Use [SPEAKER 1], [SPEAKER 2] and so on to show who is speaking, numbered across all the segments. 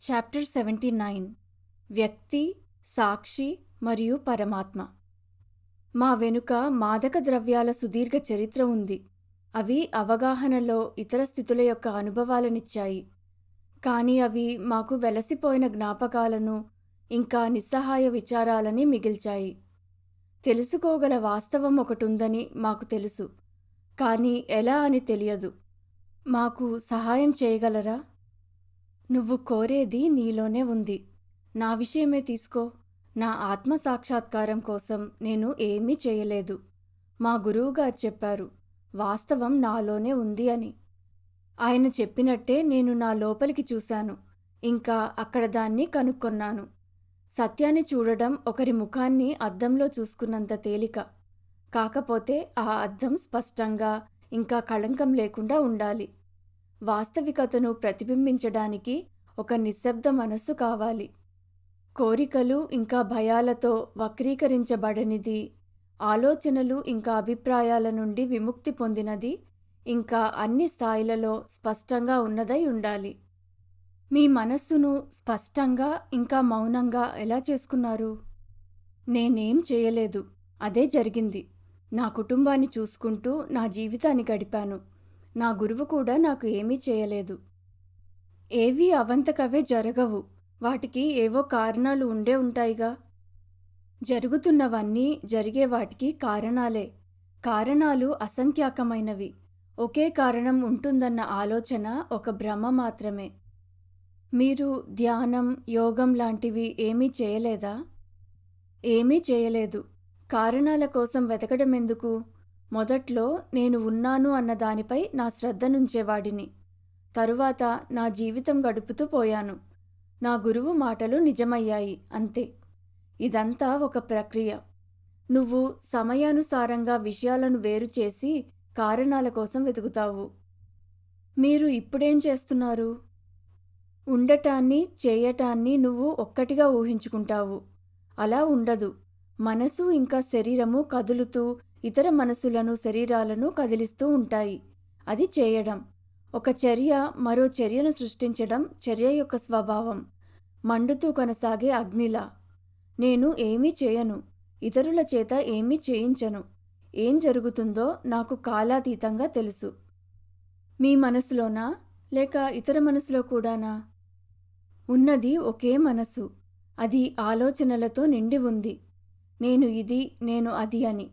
[SPEAKER 1] Chapter 79 వ్యక్తి, సాక్షి మరియు పరమాత్మ. మా వెనుక మాదక ద్రవ్యాల సుదీర్ఘ చరిత్ర ఉంది. అవి అవగాహనలో ఇతర స్థితుల యొక్క అనుభవాలనిచ్చాయి. కానీ అవి మాకు వెలసిపోయిన జ్ఞాపకాలను ఇంకా నిస్సహాయ విచారాలని మిగిల్చాయి. తెలుసుకోగల వాస్తవం ఒకటుందని మాకు తెలుసు, కానీ ఎలా అని తెలియదు. మాకు సహాయం చేయగలరా? నువ్వు కోరేది నీలోనే ఉంది. నా విషయమే తీసుకో. నా ఆత్మ సాక్షాత్కారం కోసం నేను ఏమీ చేయలేదు. మా గురువుగారు చెప్పారు, వాస్తవం నాలోనే ఉంది అని. ఆయన చెప్పినట్టే నేను నా లోపలికి చూశాను, ఇంకా అక్కడ దాన్ని కనుక్కొన్నాను. సత్యాన్ని చూడడం ఒకరి ముఖాన్ని అద్దంలో చూసుకున్నంత తేలిక. కాకపోతే ఆ అద్దం స్పష్టంగా ఇంకా కళంకం లేకుండా ఉండాలి. వాస్తవికతను ప్రతిబింబించడానికి ఒక నిశ్శబ్ద మనస్సు కావాలి. కోరికలు ఇంకా భయాలతో వక్రీకరించబడనిది, ఆలోచనలు ఇంకా అభిప్రాయాల నుండి విముక్తి పొందినది, ఇంకా అన్ని స్థాయిలలో స్పష్టంగా ఉన్నదై ఉండాలి. మీ మనస్సును స్పష్టంగా ఇంకా మౌనంగా ఎలా చేసుకున్నారు? నేనేం చేయలేదు, అదే జరిగింది. నా కుటుంబాన్ని చూసుకుంటూ నా జీవితాన్ని గడిపాను. నా గురువు కూడా నాకు ఏమీ చేయలేదు. ఏవీ అవంతకవే జరగవు, వాటికి ఏవో కారణాలు ఉండే ఉంటాయిగా. జరుగుతున్నవన్నీ జరిగే వాటికి కారణాలే. కారణాలు అసంఖ్యాకమైనవి. ఒకే కారణం ఉంటుందన్న ఆలోచన ఒక భ్రమ మాత్రమే. మీరు ధ్యానం, యోగం లాంటివి ఏమీ చేయలేదా? ఏమీ చేయలేదు. కారణాల కోసం వెతకడం ఎందుకు? మొదట్లో నేను ఉన్నాను అన్న దానిపై నా శ్రద్ధనుంచేవాడిని. తరువాత నా జీవితం గడుపుతూ పోయాను. నా గురువు మాటలు నిజమయ్యాయి, అంతే. ఇదంతా ఒక ప్రక్రియ. నువ్వు సమయానుసారంగా విషయాలను వేరు చేసి కారణాల కోసం వెతుకుతావు. మీరు ఇప్పుడేం చేస్తున్నారు? ఉండటాన్ని, చేయటాన్ని నువ్వు ఒక్కటిగా ఊహించుకుంటావు. అలా ఉండదు. మనసు ఇంకా శరీరము కదులుతూ ఇతర మనసులను, శరీరాలను కదిలిస్తూ ఉంటాయి. అది చేయడం. ఒక చర్య మరో చర్యను సృష్టించడం చర్య యొక్క స్వభావం. మండుతూ కొనసాగే అగ్నిలా. నేను ఏమీ చేయను, ఇతరుల చేత ఏమీ చేయించను. ఏం జరుగుతుందో నాకు కాలాతీతంగా తెలుసు. మీ మనసులోనా, లేక ఇతర మనసులో కూడానా? ఉన్నది ఒకే మనసు. అది ఆలోచనలతో నిండి ఉంది. నేను ఇది, నేను అది అని.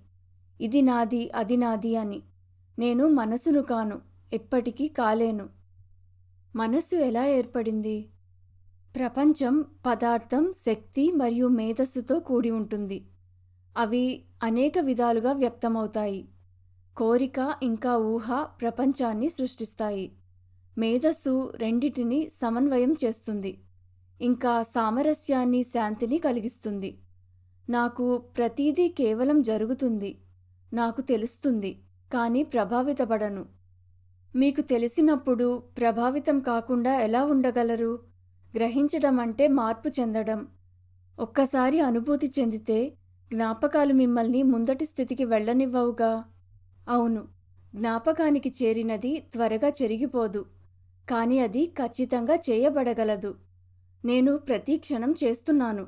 [SPEAKER 1] ఇది నాది, అది నాది అని. నేను మనసును కాను, ఎప్పటికీ కాలేను. మనస్సు ఎలా ఏర్పడింది? ప్రపంచం పదార్థం, శక్తి మరియు మేధస్సుతో కూడి ఉంటుంది. అవి అనేక విధాలుగా వ్యక్తమవుతాయి. కోరిక ఇంకా ఊహ ప్రపంచాన్ని సృష్టిస్తాయి. మేధస్సు రెండిటిని సమన్వయం చేస్తుంది, ఇంకా సామరస్యాన్ని, శాంతిని కలిగిస్తుంది. నాకు ప్రతీదీ కేవలం జరుగుతుంది. నాకు తెలుస్తుంది, కానీ ప్రభావితపడను. మీకు తెలిసినప్పుడు ప్రభావితం కాకుండా ఎలా ఉండగలరు? గ్రహించడం అంటే మార్పు చెందడం. ఒక్కసారి అనుభూతి చెందితే జ్ఞాపకాలు మిమ్మల్ని ముందటి స్థితికి వెళ్ళనివ్వవుగా. అవును, జ్ఞాపకానికి చేరినది త్వరగా చెరిగిపోదు, కానీ అది ఖచ్చితంగా చేయబడగలదు. నేను ప్రతి క్షణం చేస్తున్నాను.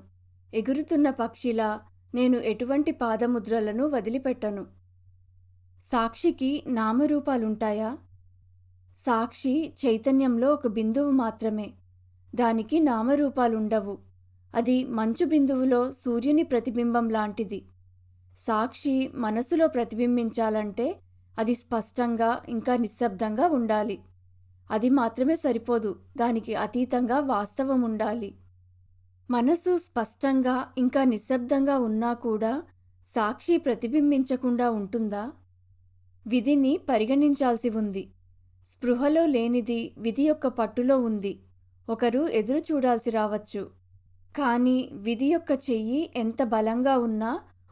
[SPEAKER 1] ఎగురుతున్న పక్షిలా నేను ఎటువంటి పాదముద్రలను వదిలిపెట్టను. సాక్షికి నామరూపాలుంటాయా? సాక్షి చైతన్యంలో ఒక బిందువు మాత్రమే. దానికి నామరూపాలుండవు. అది మంచు బిందువులో సూర్యుని ప్రతిబింబం లాంటిది. సాక్షి మనసులో ప్రతిబింబించాలంటే అది స్పష్టంగా ఇంకా నిశ్శబ్దంగా ఉండాలి. అది మాత్రమే సరిపోదు, దానికి అతీతంగా వాస్తవం ఉండాలి. మనసు స్పష్టంగా ఇంకా నిశ్శబ్దంగా ఉన్నా కూడా సాక్షి ప్రతిబింబించకుండా ఉంటుందా? విధిని పరిగణించాల్సి ఉంది. స్పృహలో లేనిది విధి యొక్క పట్టులో ఉంది. ఒకరు ఎదురు చూడాల్సి రావచ్చు, కానీ విధి యొక్క చెయ్యి ఎంత బలంగా ఉన్నా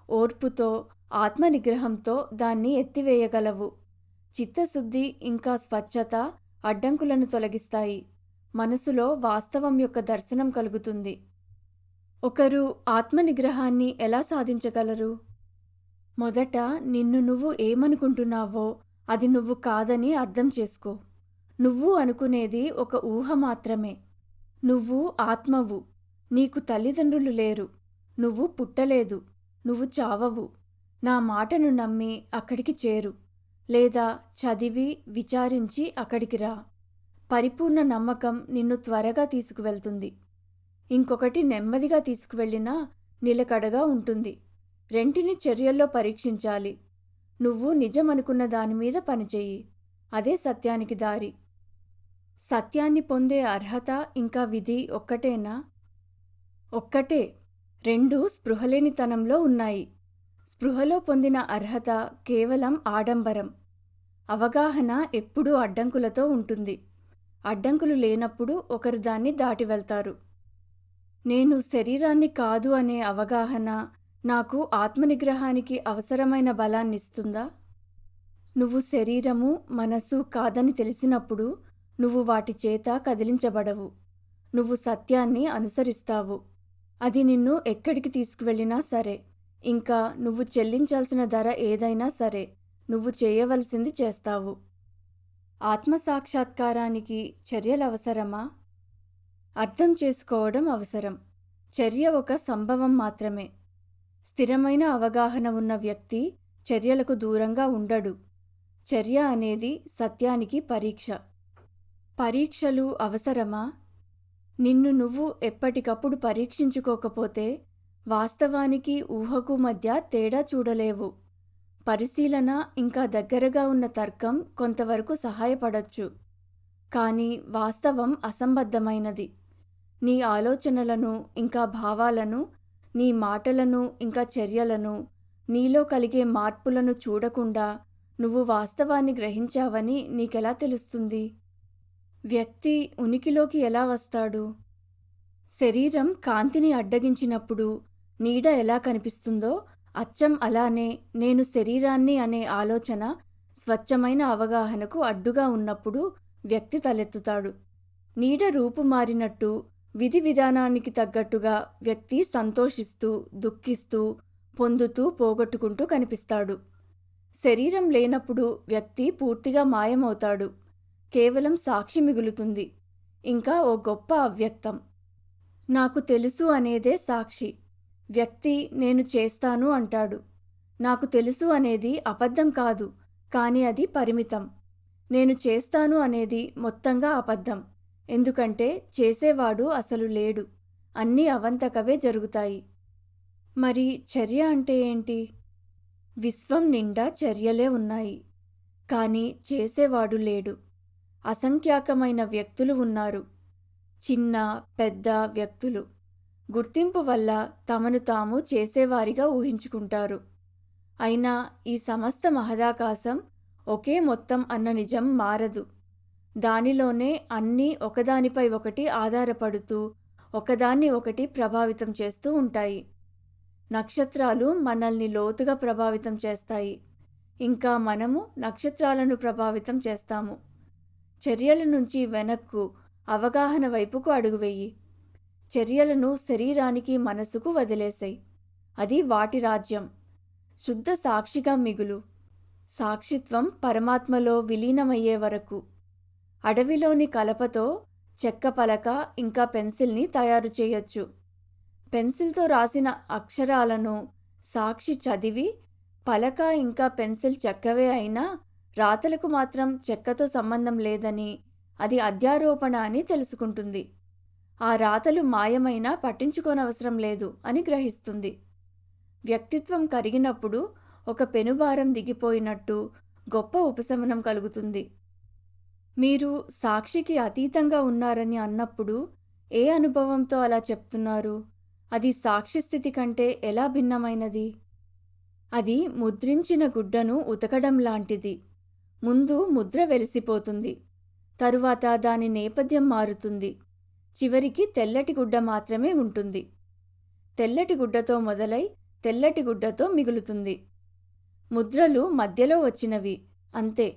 [SPEAKER 1] ఓర్పుతో, ఆత్మనిగ్రహంతో దాన్ని ఎత్తివేయగలవు. చిత్తశుద్ధి ఇంకా స్వచ్ఛత అడ్డంకులను తొలగిస్తాయి. మనసులో వాస్తవం యొక్క దర్శనం కలుగుతుంది. ఒకరు ఆత్మనిగ్రహాన్ని ఎలా సాధించగలరు? మొదట నిన్ను నువ్వు ఏమనుకుంటున్నావో అది నువ్వు కాదని అర్థం చేసుకో. నువ్వు అనుకునేది ఒక ఊహ మాత్రమే. నువ్వు ఆత్మవు. నీకు తల్లిదండ్రులు లేరు. నువ్వు పుట్టలేదు. నువ్వు చావవు. నా మాటను నమ్మి అక్కడికి చేరు. లేదా చదివి, విచారించి అక్కడికి రా. పరిపూర్ణ నమ్మకం నిన్ను త్వరగా తీసుకువెళ్తుంది. ఇంకొకటి నెమ్మదిగా తీసుకువెళ్ళినా నిలకడగా ఉంటుంది. రెంటిని చర్యల్లో పరీక్షించాలి. నువ్వు నిజమనుకున్న దానిమీద పనిచెయ్యి. అదే సత్యానికి దారి. సత్యాన్ని పొందే అర్హత ఇంకా విధి ఒక్కటేనా? ఒక్కటే. రెండూ స్పృహలేనితనంలో ఉన్నాయి. స్పృహలో పొందిన అర్హత కేవలం ఆడంబరం. అవగాహన ఎప్పుడూ అడ్డంకులతో ఉంటుంది. అడ్డంకులు లేనప్పుడు ఒకరు దాన్ని దాటి వెళ్తారు. నేను శరీరాన్ని కాదు అనే అవగాహన నాకు ఆత్మనిగ్రహానికి అవసరమైన బలాన్నిస్తుందా? నువ్వు శరీరము, మనసు కాదని తెలిసినప్పుడు నువ్వు వాటి చేత కదిలించబడవు. నువ్వు సత్యాన్ని అనుసరిస్తావు. అది నిన్ను ఎక్కడికి తీసుకువెళ్ళినా సరే, ఇంకా నువ్వు చెల్లించాల్సిన ధర ఏదైనా సరే, నువ్వు చేయవలసింది చేస్తావు. ఆత్మసాక్షాత్కారానికి చర్యలవసరమా? అర్థం చేసుకోవడం అవసరం. చర్య ఒక సంభవం మాత్రమే. స్థిరమైన అవగాహన ఉన్న వ్యక్తి చర్యలకు దూరంగా ఉండడు. చర్య అనేది సత్యానికి పరీక్ష. పరీక్షలు అవసరమా? నిన్ను నువ్వు ఎప్పటికప్పుడు పరీక్షించుకోకపోతే వాస్తవానికి ఊహకు మధ్య తేడా చూడలేవు. పరిశీలన ఇంకా దగ్గరగా ఉన్న తర్కం కొంతవరకు సహాయపడొచ్చు. కానీ వాస్తవం అసంబద్ధమైనది. నీ ఆలోచనలను ఇంకా భావాలను, నీ మాటలను ఇంకా చర్యలను, నీలో కలిగే మార్పులను చూడకుండా నువ్వు వాస్తవాన్ని గ్రహించావని నీకెలా తెలుస్తుంది? వ్యక్తి ఉనికిలోకి ఎలా వస్తాడు? శరీరం కాంతిని అడ్డగించినప్పుడు నీడ ఎలా కనిపిస్తుందో అచ్చం అలానే నేను శరీరాన్ని అనే ఆలోచన స్వచ్ఛమైన అవగాహనకు అడ్డుగా ఉన్నప్పుడు వ్యక్తి తలెత్తుతాడు. నీడ రూపు మారినట్టు విధి విధానానికి తగ్గట్టుగా వ్యక్తి సంతోషిస్తూ, దుఃఖిస్తూ, పొందుతూ, పోగొట్టుకుంటూ కనిపిస్తాడు. శరీరం లేనప్పుడు వ్యక్తి పూర్తిగా మాయమవుతాడు. కేవలం సాక్షి మిగులుతుంది. ఇంకా ఓ గొప్ప అవ్యక్తం. నాకు తెలుసు అనేదే సాక్షి. వ్యక్తి నేను చేస్తాను అంటాడు. నాకు తెలుసు అనేది అబద్ధం కాదు, కానీ అది పరిమితం. నేను చేస్తాను అనేది మొత్తంగా అబద్ధం. ఎందుకంటే చేసేవాడు అసలు లేడు. అన్నీ అవంతకవే జరుగుతాయి. మరి చర్య అంటే ఏంటి? విశ్వం నిండా చర్యలే ఉన్నాయి, కానీ చేసేవాడు లేడు. అసంఖ్యాకమైన వ్యక్తులు ఉన్నారు. చిన్న, పెద్ద వ్యక్తులు. గుర్తింపు వల్ల తమను తాము చేసేవారిగా ఊహించుకుంటారు. అయినా ఈ సమస్త మహదాకాశం ఒకే మొత్తం అన్న నిజం మారదు. దానిలోనే అన్నీ ఒకదానిపై ఒకటి ఆధారపడుతూ, ఒకదాన్ని ఒకటి ప్రభావితం చేస్తూ ఉంటాయి. నక్షత్రాలు మనల్ని లోతుగా ప్రభావితం చేస్తాయి. ఇంకా మనము నక్షత్రాలను ప్రభావితం చేస్తాము. చర్యల నుంచి వెనక్కు, అవగాహన వైపుకు అడుగువెయ్యి. చర్యలను శరీరానికి, మనసుకు వదిలేసాయి. అది వాటి రాజ్యం. శుద్ధ సాక్షిగా మిగులు. సాక్షిత్వం పరమాత్మలో విలీనమయ్యే వరకు. అడవిలోని కలపతో చెక్క పలక ఇంకా పెన్సిల్ని తయారు చేయొచ్చు. పెన్సిల్తో రాసిన అక్షరాలను సాక్షి చదివి, పలక ఇంకా పెన్సిల్ చెక్కవే అయినా రాతలకు మాత్రం చెక్కతో సంబంధం లేదని, అది అధ్యారోపణ అని తెలుసుకుంటుంది. ఆ రాతలు మాయమైనా పట్టించుకోనవసరం లేదు అని గ్రహిస్తుంది. వ్యక్తిత్వం కరిగినప్పుడు ఒక పెనుభారం దిగిపోయినట్టు గొప్ప ఉపశమనం కలుగుతుంది. మీరు సాక్షికి అతీతంగా ఉన్నారని అన్నప్పుడు ఏ అనుభవంతో అలా చెప్తున్నారు? అది సాక్షి స్థితి కంటే ఎలా భిన్నమైనది? అది ముద్రించిన గుడ్డను ఉతకడం లాంటిది. ముందు ముద్ర వెలిసిపోతుంది. తరువాత దాని నేపథ్యం మారుతుంది. చివరికి తెల్లటి గుడ్డ మాత్రమే ఉంటుంది. తెల్లటి గుడ్డతో మొదలై తెల్లటి గుడ్డతో మిగులుతుంది. ముద్రలు మధ్యలో వచ్చినవి, అంతే.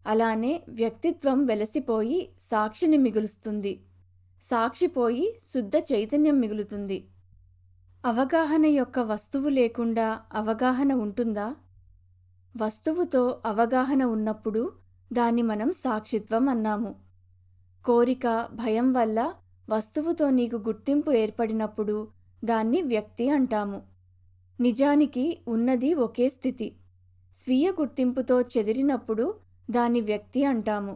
[SPEAKER 1] అలానే వ్యక్తిత్వం వెలసిపోయి సాక్షిని మిగులుస్తుంది. సాక్షిపోయి శుద్ధ చైతన్యం మిగులుతుంది. అవగాహన యొక్క వస్తువు లేకుండా అవగాహన ఉంటుందా? వస్తువుతో అవగాహన ఉన్నప్పుడు దాన్ని మనం సాక్షిత్వం అన్నాము. కోరిక, భయం వల్ల వస్తువుతో నీకు గుర్తింపు ఏర్పడినప్పుడు దాన్ని వ్యక్తి అంటాము. నిజానికి ఉన్నది ఒకే స్థితి. స్వీయ గుర్తింపుతో చెదిరినప్పుడు దాన్ని వ్యక్తి అంటాము.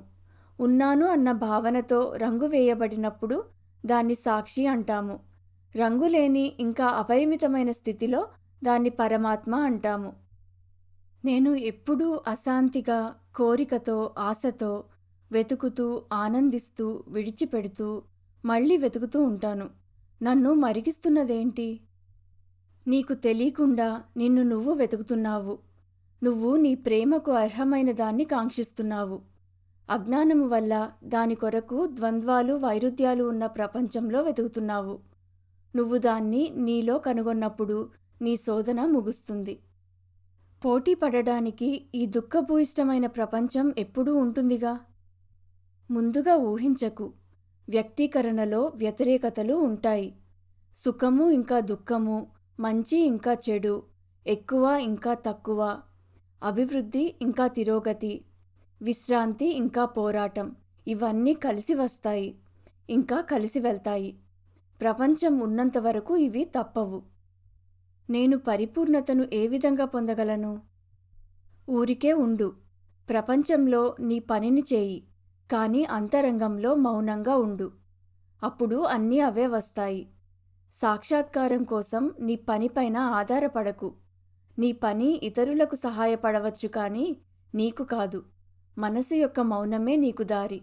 [SPEAKER 1] ఉన్నాను అన్న భావనతో రంగు వేయబడినప్పుడు దాన్ని సాక్షి అంటాము. రంగులేని ఇంకా అపరిమితమైన స్థితిలో దాన్ని పరమాత్మ అంటాము. నేను ఎప్పుడూ అశాంతిగా, కోరికతో, ఆశతో వెతుకుతూ, ఆనందిస్తూ, విడిచిపెడుతూ, మళ్ళీ వెతుకుతూ ఉంటాను. నన్ను మరిగిస్తున్నదేంటి? నీకు తెలీకుండా నిన్ను నువ్వు వెతుకుతున్నావు. నువ్వు నీ ప్రేమకు అర్హమైన దాన్ని కాంక్షిస్తున్నావు. అజ్ఞానము వల్ల దాని కొరకు ద్వంద్వాలు, వైరుధ్యాలు ఉన్న ప్రపంచంలో వెతుకుతున్నావు. నువ్వు దాన్ని నీలో కనుగొన్నప్పుడు నీ శోధన ముగుస్తుంది. పోటీ పడడానికి ఈ దుఃఖభూయిష్టమైన ప్రపంచం ఎప్పుడూ ఉంటుందిగా. ముందుగా ఊహించకు. వ్యక్తీకరణలో వ్యతిరేకతలు ఉంటాయి. సుఖము ఇంకా దుఃఖము, మంచి ఇంకా చెడు, ఎక్కువ ఇంకా తక్కువ, అభివృద్ధి ఇంకా తిరోగతి, విశ్రాంతి ఇంకా పోరాటం, ఇవన్నీ కలిసి వస్తాయి, ఇంకా కలిసి వెళ్తాయి. ప్రపంచం ఉన్నంతవరకు ఇవి తప్పవు. నేను పరిపూర్ణతను ఏ విధంగా పొందగలను? ఊరికే ఉండు. ప్రపంచంలో నీ పనిని చేయి, కానీ అంతరంగంలో మౌనంగా ఉండు. అప్పుడు అన్నీ అవే వస్తాయి. సాక్షాత్కారం కోసం నీ పనిపైన ఆధారపడకు. నీ పని ఇతరులకు సహాయపడవచ్చు, కానీ నీకు కాదు. మనసు యొక్క మౌనమే నీకు దారి.